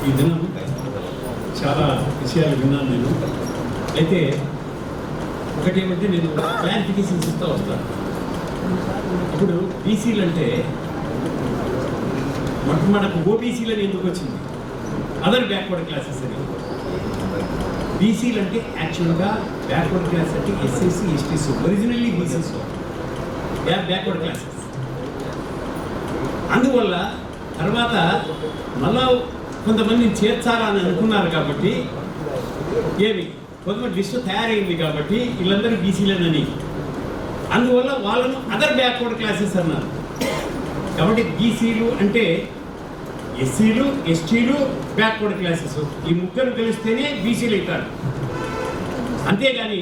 ఈ దినం చాలా విషయాలు విన్నాను నేను. అయితే ఒకటేమంటే నేను క్లారిఫికేషన్స్ ఇస్తూ వస్తాను. ఇప్పుడు బీసీలు అంటే మనకు ఓబీసీలని ఎందుకు వచ్చింది, అదర్ బ్యాక్వర్డ్ క్లాసెస్ అని. బీసీలు అంటే యాక్చువల్గా బ్యాక్వర్డ్ క్లాస్ అంటే ఎస్సీసీ ఎస్టీస్, ఒరిజినల్లీ బీసీస్ బ్యాక్వర్డ్ క్లాసెస్. అందువల్ల తర్వాత మళ్ళా కొంతమందిని చేర్చాలని అనుకున్నారు కాబట్టి కొంతమంది లిస్టు తయారైంది కాబట్టి వీళ్ళందరూ బీసీలేనని, అందువల్ల వాళ్ళను అదర్ బ్యాక్వర్డ్ క్లాసెస్ అన్నారు. కాబట్టి బీసీలు అంటే ఎస్సీలు ఎస్టీలు బ్యాక్వర్డ్ క్లాసెస్, ఈ ముగ్గురు కలిస్తేనే బీసీలు అవుతారు. అంతేగాని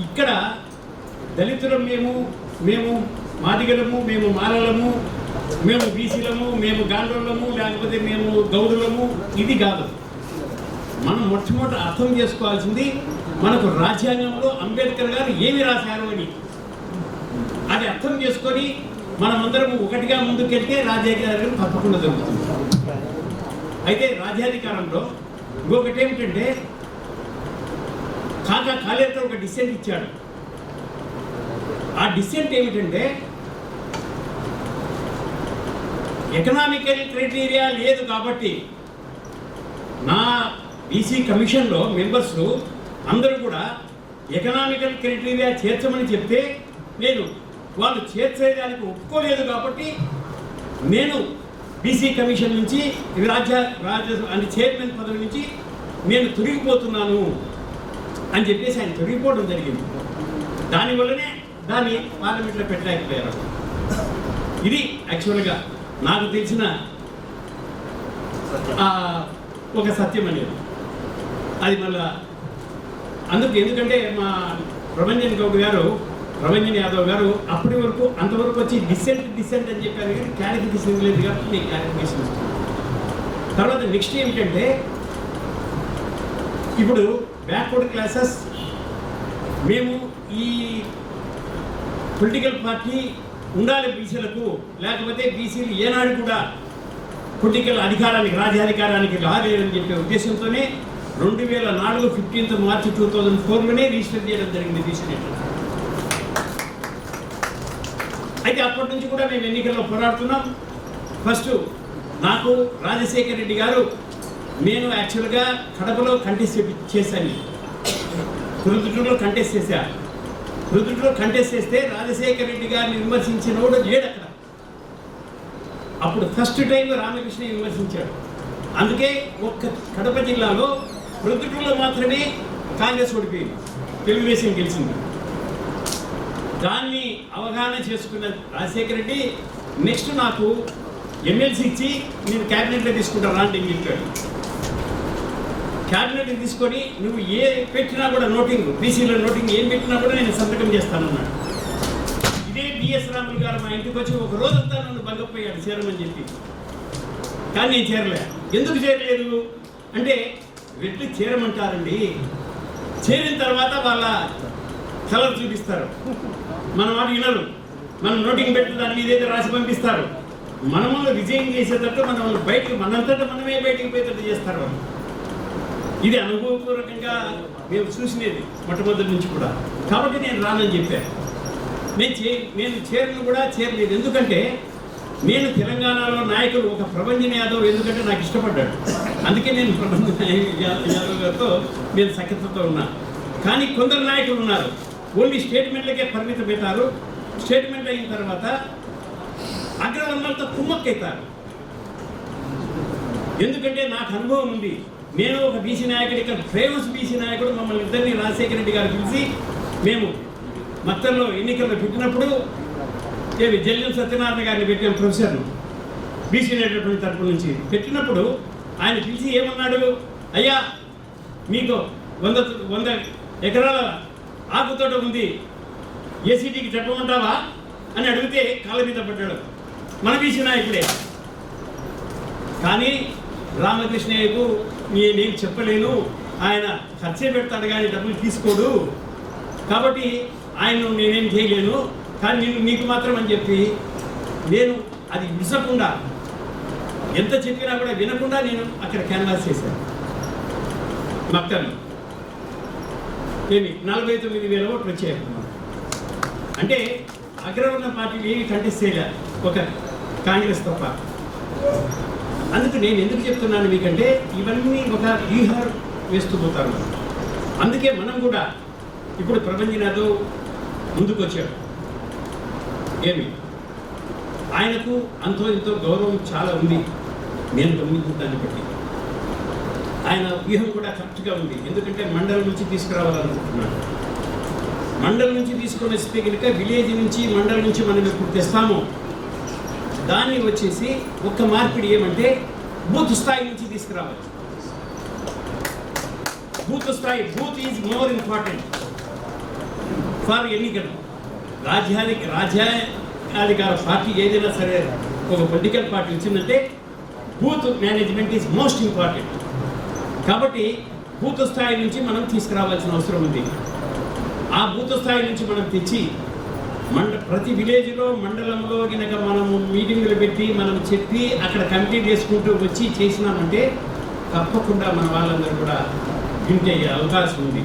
ఇక్కడ దళితులం మేము మాదిగలము, మేము మాలలము, మేము బీసీలము, మేము గాండ్రోళ్ళము, లేకపోతే మేము గౌడులము, ఇది కాదు. మనం మొట్టమొదటి అర్థం చేసుకోవాల్సింది మనకు రాజ్యాంగంలో అంబేద్కర్ గారు ఏమి రాశారు అని. అది అర్థం చేసుకొని మనమందరం ఒకటిగా ముందుకెళ్తే రాజ్యాధికారం తప్పకుండా జరుగుతుంది. అయితే రాజ్యాధికారంలో ఇంకొకటి ఏమిటంటే కాలేజీలో ఒక డిసెంట్ ఇచ్చాడు. ఆ డిసెంట్ ఏమిటంటే ఎకనామికల్ క్రైటీరియా లేదు కాబట్టి నా బీసీ కమిషన్లో మెంబర్స్ అందరూ కూడా ఎకనామికల్ క్రైటీరియా చేర్చమని చెప్తే వాళ్ళు చేర్చేదానికి ఒప్పుకోలేదు కాబట్టి నేను బీసీ కమిషన్ నుంచి రాజ్య అంటే చైర్మన్ పదవి నుంచి నేను తొలగిపోతున్నాను అని చెప్పేసి ఆయన తొలగిపోవడం జరిగింది. దానివల్లనే దాన్ని పార్లమెంట్లో పెట్టలేకపోయారు. ఇది యాక్చువల్గా నాకు తెలిసిన ఒక సత్యం అనేది. అది మళ్ళా ఎందుకంటే మా ప్రభంజన్ యాదవ్ గారు అప్పటి వరకు అంతవరకు వచ్చి డిసెంట్ అని చెప్పారు, కానీ క్లారిఫికేషన్ లేదు కాబట్టి నేను క్లారిఫికేషన్ ఇస్తున్నాను. తర్వాత నెక్స్ట్ ఏమిటంటే ఇప్పుడు బ్యాక్వర్డ్ క్లాసెస్ మేము ఈ పొలిటికల్ పార్టీ ఉండాలి బీసీలకు, లేకపోతే బీసీలు ఏనాడు కూడా పొలిటికల్ అధికారానికి రాజ్యాధికారానికి రాలేదని చెప్పే ఉద్దేశంతోనే 2004 15 మార్చి 2004లోనే రిజిస్టర్ చేయడం జరిగింది బీసీ నేతలు. అయితే అప్పటి నుంచి కూడా మేము ఎన్నికల్లో పోరాడుతున్నాం. ఫస్ట్ నాకు రాజశేఖర్ రెడ్డి గారు, నేను యాక్చువల్గా కడపలో కంటెస్ట్ చేశాను, కురుదుటూరులో కంటెస్ట్ చేశా. కురుదుటూరులో కంటెస్ట్ చేస్తే రాజశేఖర్ రెడ్డి గారిని విమర్శించినోడు లేడు అక్కడ. అప్పుడు ఫస్ట్ టైం రామకృష్ణ విమర్శించాడు. అందుకే ఒక్క కడప జిల్లాలో కురుదుటూరులో మాత్రమే కాంగ్రెస్ ఓడిపోయింది, తెలుగుదేశం గెలిచింది. దాన్ని అవగాహన చేసుకున్న రాజశేఖర రెడ్డి నెక్స్ట్ నాకు ఎమ్మెల్సీ ఇచ్చి నేను క్యాబినెట్లో తీసుకుంటాను రాండి అని చెప్పాడు. క్యాబినెట్కి తీసుకొని నువ్వు ఏ పెట్టినా కూడా నోటింగ్, బీసీలో నోటింగ్ ఏం పెట్టినా కూడా నేను సంతకం చేస్తానన్నాడు. ఇదే బిఎస్ రాములు గారు మా ఇంటికి వచ్చి ఒక రోజంతా నన్ను భంగపోయాడు చేరమని చెప్పి, కానీ నేను చేరలే. ఎందుకు చేరలేదు అంటే రెడ్లు చేరమంటారండి, చేరిన తర్వాత వాళ్ళ కలర్ చూపిస్తారు, మన మాట వినరు, మనం నోటింగ్ పెట్టి దాని మీద ఏదో రాసి పంపిస్తారు, మనము రిజైన్ చేసేటట్టు మనంతటా మనమే బయటికి పోయేటట్టు చేస్తారు వాళ్ళు. ఇది అనుభవపూర్వకంగా మేము చూసినది మొట్టమొదటి నుంచి కూడా. కాబట్టి నేను రానని చెప్పాను. నేను చేరలేదు. ఎందుకంటే నేను తెలంగాణలో నాయకులు ఒక ప్రభంజన్ యాదవ్ ఎందుకంటే నాకు ఇష్టపడ్డాడు, అందుకే నేను ప్రభంజన్ యాదవ్ గారితో నేను సఖ్యతతో ఉన్నా. కానీ కొందరు నాయకులు ఉన్నారు ఓన్లీ స్టేట్మెంట్లకే పరిమితం అవుతారు. స్టేట్మెంట్ అయిన తర్వాత అగ్రవర్ణాలతో కుమ్మక్కవుతారు. ఎందుకంటే నాకు అనుభవం ఉంది. నేను ఒక బీసీ నాయకుడు, ఇక్కడ ఫేమస్ బీసీ నాయకుడు, మమ్మల్ని ఇద్దరిని రాజశేఖర రెడ్డి గారు పిలిచి మేము మత్తల్లో ఎన్నికల్లో పెట్టినప్పుడు జల్లిం సత్యనారాయణ గారిని పెట్టాం, ప్రొఫెసర్ను బీసీ నేటటువంటి తరపు నుంచి పెట్టినప్పుడు ఆయన పిలిచి ఏమన్నాడు, అయ్యా మీకు 100 ఎకరాల ఆకుతోట ఉంది, ఏసీటీకి చెప్పమంటావా అని అడిగితే కాళ్ళ మీద పడ్డాడు. మన బీసీ నాయకుడే. కానీ రామకృష్ణయ్యకు నేను చెప్పలేను, ఆయన ఖర్చే పెడతాడు కానీ డబ్బులు తీసుకోడు, కాబట్టి ఆయన నేనేం చేయలేను, కానీ నీకు మాత్రం అని చెప్పి నేను అది విసకుండా ఎంత చెప్పినా కూడా వినకుండా నేను అక్కడ క్యాన్వాస్ చేశాను. మక్కలు ఏమి 49,000 ఓట్లు వచ్చాయి. అంటే అగ్రవర్ణ పార్టీలు ఏమి కంటెస్ట్ చేయలేదు, ఒక కాంగ్రెస్ తప్ప. అందుకు నేను ఎందుకు చెప్తున్నాను మీకంటే ఇవన్నీ ఒక వ్యూహాలు వేస్తూ పోతారు. అందుకే మనం కూడా ఇప్పుడు ప్రభంజన్ యాదవ్ ముందుకు వచ్చాడు. ఏమి ఆయనకు అంతో ఇంతో గౌరవం చాలా ఉంది, నేను గమనించిన దాన్ని బట్టి. ఆయన వ్యూహం కూడా కరెక్ట్గా ఉంది. ఎందుకంటే మండలం నుంచి తీసుకురావాలనుకుంటున్నాడు. మండలం నుంచి తీసుకొని వస్తే కనుక విలేజ్ నుంచి మండలం నుంచి మనం ఎప్పుడు తెస్తామో దాన్ని వచ్చేసి ఒక్క మార్పిడి ఏమంటే బూత్ స్థాయి నుంచి తీసుకురావాలి. బూత్ స్థాయి, booth is more important for ఎన్నికలు. రాజ్యాధికార పార్టీ ఏదైనా సరే ఒక పొలిటికల్ పార్టీ వచ్చిందంటే booth management is most important. కాబట్టి బూత్ స్థాయి నుంచి మనం తీసుకురావాల్సిన అవసరం ఉంది. ఆ బూత్ స్థాయి నుంచి మనం తెచ్చి ప్రతి విలేజ్లో మండలంలో కనుక మనము మీటింగులు పెట్టి మనం చెప్పి అక్కడ కంప్లీట్ చేసుకుంటూ వచ్చి చేసినామంటే తప్పకుండా మన వాళ్ళందరూ కూడా వింటే అవకాశం ఉంది.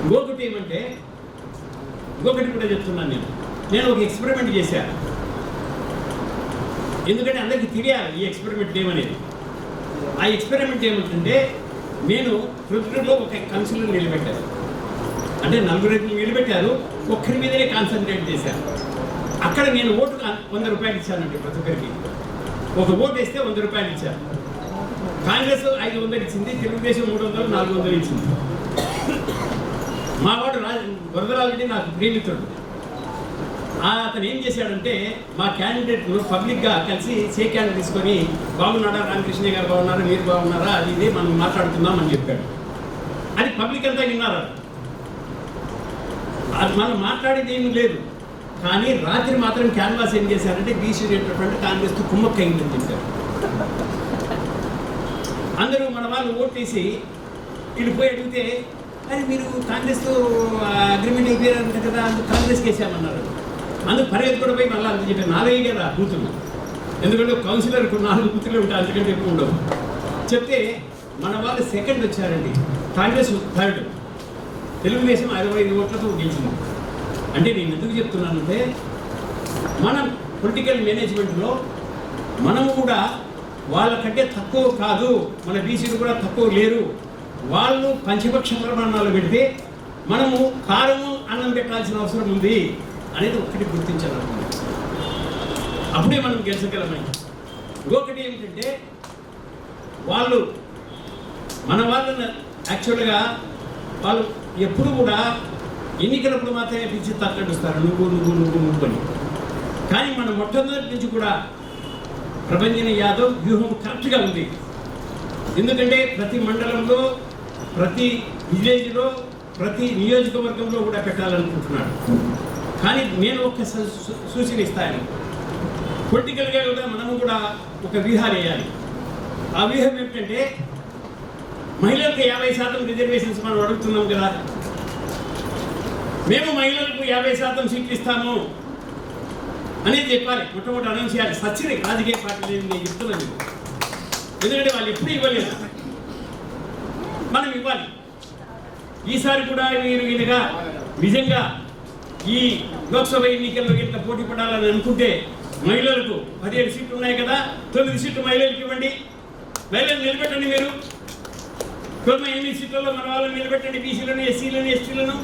ఇంకొకటి కూడా చెప్తున్నాను. నేను ఒక ఎక్స్పెరిమెంట్ చేశాను. ఎందుకంటే అందరికీ తెలియాలి ఈ ఎక్స్పెరిమెంట్ ఏమనేది. ఆ ఎక్స్పెరిమెంట్ ఏమిటంటే నేను ప్రొద్దులో ఒక కౌన్సిలర్ నిలబెట్టాను. అంటే 4 నిలబెట్టారు, ఒక్కరి మీదనే కాన్సన్ట్రేట్ చేశాను. అక్కడ నేను ఓటు 100 రూపాయలు ఇచ్చానండి. ప్రతి ఒక్కరికి ఒక ఓటు వేస్తే 100 రూపాయలు ఇచ్చాను. కాంగ్రెస్ 500 ఇచ్చింది, తెలుగుదేశం 300, 400 ఇచ్చింది. మా వాడు వరదరాజుడి నాకు ప్రేమితుడు. అతను ఏం చేశాడంటే మా క్యాండిడేట్ను పబ్లిక్గా కలిసి షేక్ హ్యాండ్ తీసుకొని బాగున్నాడా రామకృష్ణ గారు, బాగున్నారా, మీరు బాగున్నారా, అది ఇది మనం మాట్లాడుకుందాం అని చెప్పాడు. అది పబ్లిక్ అంతా విన్నారు. అది మనం మాట్లాడేది ఏమీ లేదు. కానీ రాత్రి మాత్రం క్యాన్వాస్ ఏం చేశారంటే బీసీ అనేటటువంటి కాంగ్రెస్తో కుమ్మక్కయిందని చెప్పారు. అందరూ మన వాళ్ళు ఓటేసి వీళ్ళు పోయి అడిగితే అది మీరు కాంగ్రెస్తో అగ్రిమెంట్ అయిపోయారంట కదా, అందుకు కాంగ్రెస్కి వేసామన్నారు. అందుకు పరిగెత్తి కూడా పోయి మళ్ళీ అంత చెప్పారు. 4 కదా బూతులు, ఎందుకంటే కౌన్సిలర్కు 4 బూతులు ఉంటాయి, అందుకంటే ఎక్కువ ఉండవు. చెప్తే మన వాళ్ళు సెకండ్ వచ్చారండి, కాంగ్రెస్ థర్డ్, తెలుగుదేశం 65 ఓట్లతో గెలిచింది. అంటే నేను ఎందుకు చెప్తున్నానంటే మనం పొలిటికల్ మేనేజ్మెంట్లో మనము కూడా వాళ్ళకంటే తక్కువ కాదు, మన బీసీలు కూడా తక్కువ లేరు. వాళ్ళు పంచపక్ష ప్రమాణాలు పెడితే మనము కారము అన్నం పెట్టాల్సిన అవసరం ఉంది అనేది ఒకటి గుర్తించాలనుకుంటున్నాం. అప్పుడే మనం గెలిచగలమని. ఇంకొకటి ఏమిటంటే వాళ్ళు మన వాళ్ళని యాక్చువల్గా వాళ్ళు ఎప్పుడు కూడా ఎన్నికలప్పుడు మాత్రమే పిలిచి తక్కడిస్తారు, నువ్వు అని. కానీ మన మొట్టమొదటి నుంచి కూడా ప్రభంజన్ యాదవ్ వ్యూహం కరెక్ట్గా ఉంది. ఎందుకంటే ప్రతి మండలంలో, ప్రతి విలేజ్లో, ప్రతి నియోజకవర్గంలో కూడా పెట్టాలనుకుంటున్నాడు. కానీ నేను ఒక సూచన ఇస్తాను. పొలిటికల్గా కూడా మనము కూడా ఒక వ్యూహాలు వేయాలి. ఆ వ్యూహం ఏమిటంటే మహిళలకు 50% రిజర్వేషన్స్ మనం అడుగుతున్నాం కదా, మేము మహిళలకు 50% సీట్లు ఇస్తాము అనేది చెప్పాలి. మొట్టమొదటి అనౌన్స్ చేయాలి. సచ్చిని రాజకీయ పార్టీలు నేను చెప్తున్నాను. ఎందుకంటే వాళ్ళు ఎప్పుడు ఇవ్వలేదు, మనం ఇవ్వాలి. ఈసారి కూడా మీరు కనుక నిజంగా ఈ లోక్సభ ఎన్నికల్లో కనుక పోటీ పడాలని అనుకుంటే మహిళలకు 17 సీట్లు ఉన్నాయి కదా, 9 సీట్లు మహిళలకు ఇవ్వండి. మహిళలు నిలబెట్టండి. మీరు 8 సీట్లలో మన వాళ్ళని నిలబెట్టండి, బీసీలను, ఎస్సీలను, ఎస్టీలను.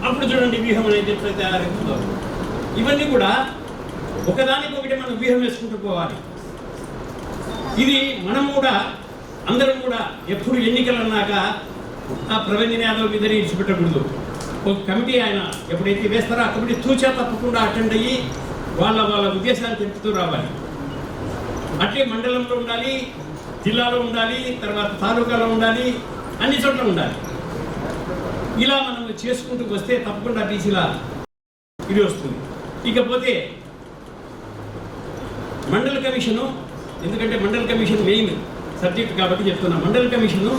అప్పుడు చూడండి వ్యూహం అనేది ఎట్లా తయారవుతుందో. ఇవన్నీ కూడా ఒకదానికొకటి మనం వ్యూహం వేసుకుంటూ పోవాలి. ఇది మనం కూడా అందరం కూడా ఎప్పుడు ఎన్నికలు అన్నాక ఆ ప్రభంజన్ యాదవ్ మీదని ఇడిచిపెట్టకూడదు. ఒక కమిటీ ఆయన ఎప్పుడైతే వేస్తారో ఆ కమిటీ తూచా తప్పకుండా అటెండ్ అయ్యి వాళ్ళ ఉద్దేశాన్ని తెలుపుతూ రావాలి. అట్లే మండలంలో ఉండాలి, జిల్లాలో ఉండాలి, తర్వాత తాలూకాలో ఉండాలి, అన్ని చోట్ల ఉండాలి. ఇలా మనం చేసుకుంటూ వస్తే తప్పకుండా బీసీల ఇది వస్తుంది. ఇకపోతే మండల కమిషను, ఎందుకంటే మండల కమిషన్ మెయిన్ సబ్జెక్ట్ కాబట్టి చెప్తున్నా. మండల కమిషను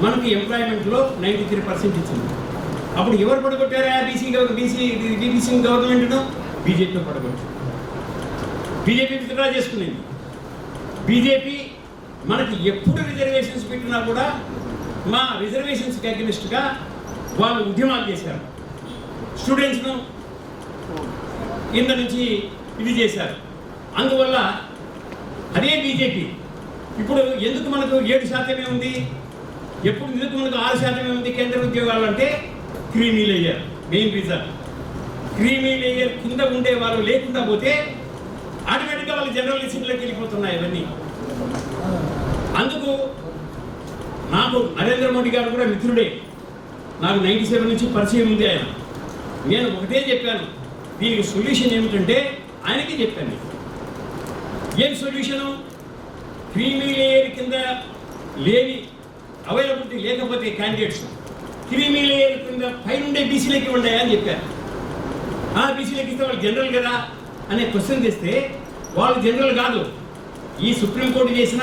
మనకి ఎంప్లాయ్మెంట్లో 93% ఇచ్చింది. అప్పుడు ఎవరు పడగొట్టారా బీసీ గవర్నమెంట్ను? బీజేపీలో పడగొట్టారు. బీజేపీ విత్డ్రా చేసుకునేది. బీజేపీ మనకి ఎప్పుడు రిజర్వేషన్స్ పెట్టినా కూడా మా రిజర్వేషన్స్కి అగెనిస్ట్గా వాళ్ళు ఉద్యమాలు చేశారు. స్టూడెంట్స్ను కింద నుంచి ఇది చేశారు. అందువల్ల అదే బీజేపీ ఇప్పుడు ఎందుకు మనకు 7% ఉంది, ఎప్పుడు ఎందుకు మనకు 6% ఉంది కేంద్ర ఉద్యోగాలు అంటే creamy layer main reason. Creamy layer కింద ఉండే వాళ్ళు లేకుండా పోతే ఆటోమేటిక్గా వాళ్ళు జనరల్ లిస్టులోకి వెళ్ళిపోతున్నాయి అవన్నీ. అందుకు నాకు నరేంద్ర మోడీ గారు కూడా మిత్రుడే, నాకు 97 నుంచి పరిచయం ఉంది ఆయన. నేను ఒకటే చెప్పాను, దీనికి సొల్యూషన్ ఏమిటంటే ఆయనకి చెప్పాను. ఏం సొల్యూషను? క్రీమీ లేయర్ కింద లేని అవైలబిలిటీ లేకపోతే క్యాండిడేట్స్ క్రీమీ లేయర్ కింద పైనుండే బీసీలకి ఇవ్వండి అని చెప్పారు. ఆ బీసీలకి ఇస్తే వాళ్ళు జనరల్ కదా అనే క్వశ్చన్ తెస్తే వాళ్ళు జనరల్ కాదు, ఈ సుప్రీంకోర్టు చేసిన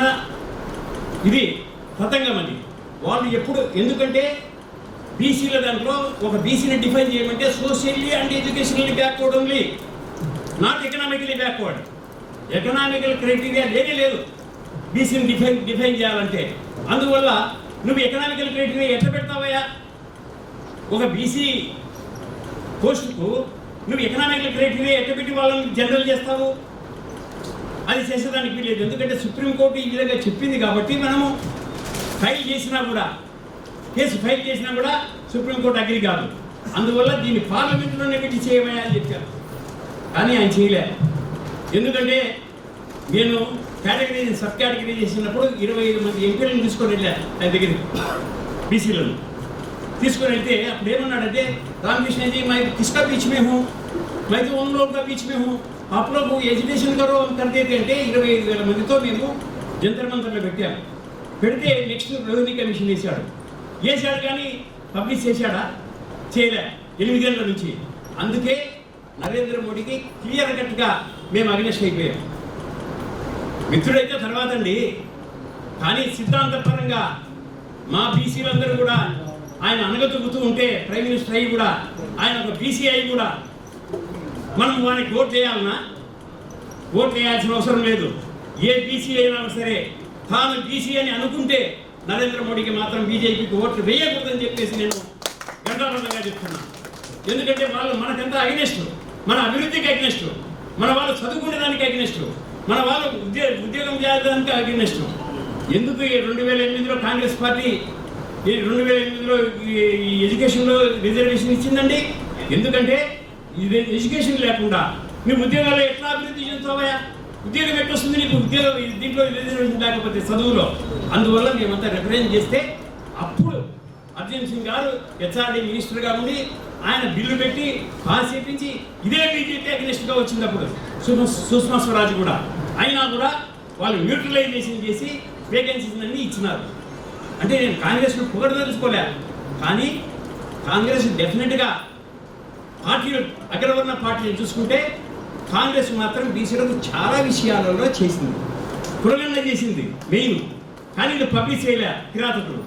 ఇది తతంగం అది. వాళ్ళు ఎప్పుడు ఎందుకంటే బీసీల దాంట్లో ఒక బీసీని డిఫైన్ చేయమంటే socially and educationally backward only, not economically backward. Economical criteria లేనే లేదు బీసీని డిఫైన్ చేయాలంటే. అందువల్ల నువ్వు ఎకనామికల్ క్రైటీరియా ఎట్లా పెడతావయ్యా? ఒక బీసీ పోస్టుకు నువ్వు ఎకనామికల్ క్రైటీరియా ఎట్లా పెట్టి వాళ్ళని జనరల్ చేస్తావు? అది చేసేదానికి వీలేదు. ఎందుకంటే సుప్రీంకోర్టు ఈ విధంగా చెప్పింది కాబట్టి మనము ఫైల్ చేసినా కూడా, కేసు ఫైల్ చేసినా కూడా సుప్రీంకోర్టు అగ్రి కాదు. అందువల్ల దీన్ని పార్లమెంటులోనే పెట్టి చేయమని అని చెప్పారు. కానీ ఆయన చేయలే. ఎందుకంటే నేను కేటగిరీ సబ్ కేటగిరీ చేసినప్పుడు 25 మంది ఎంపీలను తీసుకొని వెళ్ళాను ఆయన దగ్గరికి, బీసీలను తీసుకొని వెళ్తే అప్పుడు ఏమన్నాడంటే, रामकृष्ण जी मैं किसका बीच में हूँ, मैं तो उन लोगों का बीच में हूँ, आप लोग एजुकेशन करो हम कर देते అంటే 25,000 మందితో మేము జంతర్ మంతర్లో పెట్టాము. పెడితే నెక్స్ట్ రెవెన్యూ కమిషన్ వేశాడు కానీ పబ్లిష్ చేశాడా? చేయలే 8 ఏళ్ళ నుంచి. అందుకే నరేంద్ర మోడీకి క్లియర్ కట్గా మేము అగ్నెస్ట్ అయిపోయాం. మిత్రుడైతే తర్వాత అండి, కానీ సిద్ధాంతపరంగా మా బీసీలందరూ కూడా ఆయన అనగతొక్కుతూ ఉంటే ప్రైమ్ మినిస్టర్ అయ్యి కూడా ఆయన ఒక బీసీ అయ్యి కూడా మనం వానికి ఓట్ చేయాలన్నా ఓట్ చేయాల్సిన అవసరం లేదు. ఏ బీసీ అయినా సరే తాను బీసీ అని అనుకుంటే నరేంద్ర మోడీకి మాత్రం బీజేపీకి ఓట్లు వేయకూడదని చెప్పేసి నేను గంటాబద్ధంగా చెప్తున్నాను. ఎందుకంటే వాళ్ళు మనకంతా అగ్నెస్ట్, మన అభివృద్ధికి అగ్నెస్ట్, మన వాళ్ళు చదువుకునే దానికి అగ్నెస్ట్, మన వాళ్ళు ఉద్యోగం చేయడానికి అగ్నెస్ట్. ఎందుకు ఈ 2008లో కాంగ్రెస్ పార్టీ 2008లో ఈ ఎడ్యుకేషన్లో రిజర్వేషన్ ఇచ్చిందండి? ఎందుకంటే ఇది ఎడ్యుకేషన్ లేకుండా నువ్వు ఉద్యోగాల్లో ఎట్లా అభివృద్ధి చెందుతావా? ఉద్యోగం ఎట్టొస్తుంది నీకు? ఉద్యోగం దీంట్లో రిజర్వేషన్ లేకపోతే చదువులో. అందువల్ల మేమంతా రిప్రజెంట్ చేస్తే అప్పుడు అర్జున్ సింగ్ గారు హెచ్ఆర్డీ మినిస్టర్గా ఉండి ఆయన బిల్లు పెట్టి పాస్ చేయించి ఇదే బీజేపీ అగ్నెస్ట్గా వచ్చింది. అప్పుడు సుష్మా స్వరాజ్ కూడా అయినా కూడా వాళ్ళు న్యూట్రలైజేషన్ చేసి వేకెన్సీస్ అన్నీ ఇచ్చినారు. అంటే నేను కాంగ్రెస్ను పొగడదలుచుకోలే, కానీ కాంగ్రెస్ డెఫినెట్గా పార్టీలు అగ్రవర్ణ పార్టీలు చూసుకుంటే కాంగ్రెస్ మాత్రం బీసీలకు చాలా విషయాలలో చేసింది, కులగణన చేసింది మెయిన్. కానీ ఇది పబ్లిష్ చేయలే కిరాతకులు.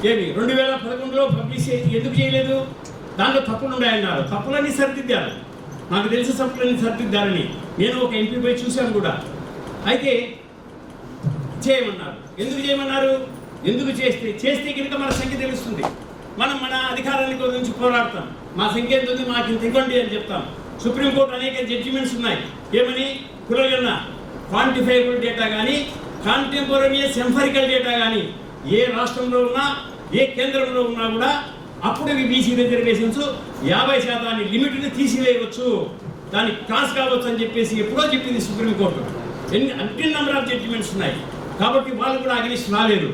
ఏమి 2011లో పబ్లిష్ ఎందుకు చేయలేదు? దాంట్లో తప్పులు ఉన్నాయన్నారు. తప్పులన్నీ సరిదిద్దారు, నాకు తెలిసి తప్పులన్నీ సరిదిద్దారని నేను ఒక ఎంపీ పోయి చూశాను కూడా. అయితే చేయమన్నారు. ఎందుకు చేయమన్నారు? ఎందుకు చేస్తే కనుక మన సంఖ్య తెలుస్తుంది, మనం మన అధికారాన్ని గురించి పోరాడతాం. మా సంఖ్య ఎంత ఉంది, మాకు ఇంత ఇవ్వండి అని చెప్తాం. సుప్రీంకోర్టు అనేక జడ్జిమెంట్స్ ఉన్నాయి. ఏమని? కులగణన క్వాంటిఫైబుల్ డేటా కానీ కాంటెంపొరేనియస్ ఎంఫరికల్ డేటా కానీ ఏ రాష్ట్రంలో ఉన్నా ఏ కేంద్రంలో ఉన్నా కూడా అప్పుడు బీసీ రిజర్వేషన్స్ 50% లిమిట్ని తీసివేయవచ్చు, దానికి క్రాస్ కావచ్చు అని చెప్పేసి ఎప్పుడో చెప్పింది సుప్రీంకోర్టు. అన్ని నెంబర్ ఆఫ్ జడ్జిమెంట్స్ ఉన్నాయి. కాబట్టి వాళ్ళు కూడా అగ్నిస్ట్ రాలేదు.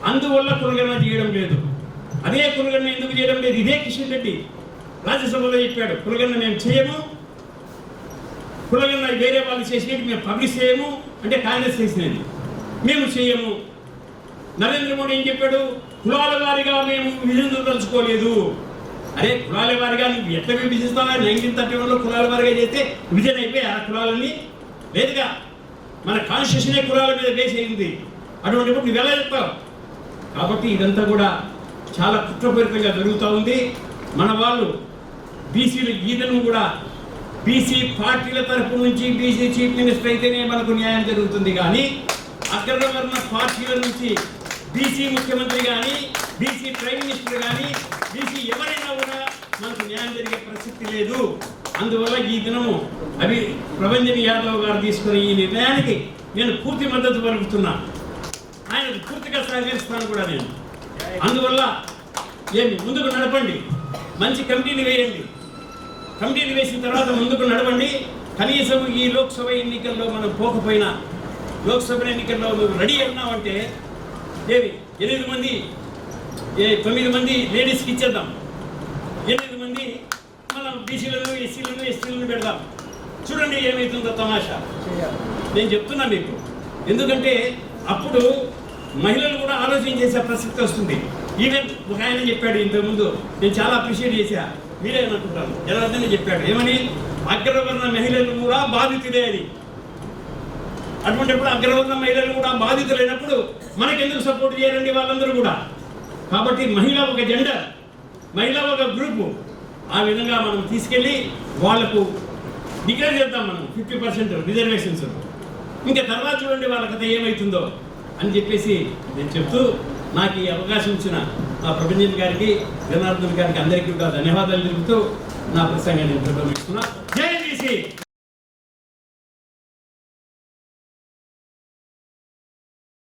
అందువల్ల కులగణన చేయడం లేదు. అదే కులగణన ఎందుకు చేయడం లేదు? ఇదే కిషన్ రెడ్డి రాజ్యసభలో చెప్పాడు, కులగణన మేము చేయము, కులగణన వేరే వాళ్ళు చేసినట్టు మేము పబ్లిష్ చేయము. అంటే కాంగ్రెస్ చేసినది మేము చేయము. నరేంద్ర మోడీ ఏం చెప్పాడు? కులాల వారిగా మేము విభజించదలుచుకోలేదు. అరే కులాల వారిగా నువ్వు ఎట్లా విభజిస్తావా? 1931లో కులాల వారిగా చేస్తే విభజన అయిపోయి ఆ కులాలన్నీ లేదుగా. మన కాన్స్టిట్యూషనే కులాల మీద బేస్ అయింది. అటువంటిప్పుడు నువ్వు ఎలా చెప్తావు? కాబట్టి ఇదంతా కూడా చాలా కుట్రపూరితంగా జరుగుతూ ఉంది. మన వాళ్ళు బీసీలు ఈదను కూడా బీసీ పార్టీల తరఫు నుంచి బీసీ చీఫ్ మినిస్టర్ అయితేనే మనకు న్యాయం జరుగుతుంది. కానీ అగ్రవర్ణ పార్టీల నుంచి బీసీ ముఖ్యమంత్రి కానీ, బీసీ ప్రైమ్ మినిస్టర్ కానీ, బీసీ ఎవరైనా కూడా మనకు న్యాయం జరిగే ప్రసక్తి లేదు. అందువల్ల ఈ దినము ప్రభంజన్ యాదవ్ గారు తీసుకున్న ఈ నిర్ణయానికి నేను పూర్తి మద్దతు పలుకుతున్నా. ఆయనకు పూర్తిగా సహకరిస్తాను కూడా నేను. అందువల్ల ముందుకు నడపండి, మంచి కమిటీలు వేయండి. కమిటీలు వేసిన తర్వాత ముందుకు నడవండి. కనీసం ఈ లోక్సభ ఎన్నికల్లో మనం పోకపోయినా, లోక్సభ ఎన్నికల్లో నువ్వు రెడీ అన్నావంటే 9 మంది లేడీస్కి ఇచ్చేద్దాం, 8 మంది మనం బీసీలను, ఎస్సీలను, ఎస్టీలను పెడదాం. చూడండి ఏమవుతుందో తమాషా. నేను చెప్తున్నా మీకు, ఎందుకంటే అప్పుడు మహిళలు కూడా ఆలోచన చేసే ప్రసక్తి వస్తుంది. ఈవెన్ ఒక ఆయన చెప్పాడు ఇంతకుముందు, నేను చాలా అప్రిషియేట్ చేశా, మీరే అనుకుంటాను, జనార్దన్ చెప్పాడు ఏమని, అగ్రవర్ణ మహిళలు కూడా బాధితులే అని. అటువంటిప్పుడు అగ్రవర్ణ మహిళలు కూడా బాధితులైనప్పుడు మనకెందుకు సపోర్ట్ చేయాలండి వాళ్ళందరూ కూడా? కాబట్టి మహిళ ఒక జెండర్, మహిళ ఒక గ్రూపు, ఆ విధంగా మనం తీసుకెళ్ళి వాళ్లకు డిక్లేర్ చేద్దాం మనం 50% రిజర్వేషన్స్. ఇంకా తర్వాత చూడండి వాళ్ళ కథ ఏమవుతుందో అని చెప్పేసి నేను చెప్తూ, నాకు ఈ అవకాశం ఇచ్చిన మా ప్రభంజన్ గారికి, జనార్దన్ గారికి అందరికీ కూడా ధన్యవాదాలు తెలుపుతూ నా ప్రసంగాన్ని ప్రారంభిస్తున్నా. జై బీసీ.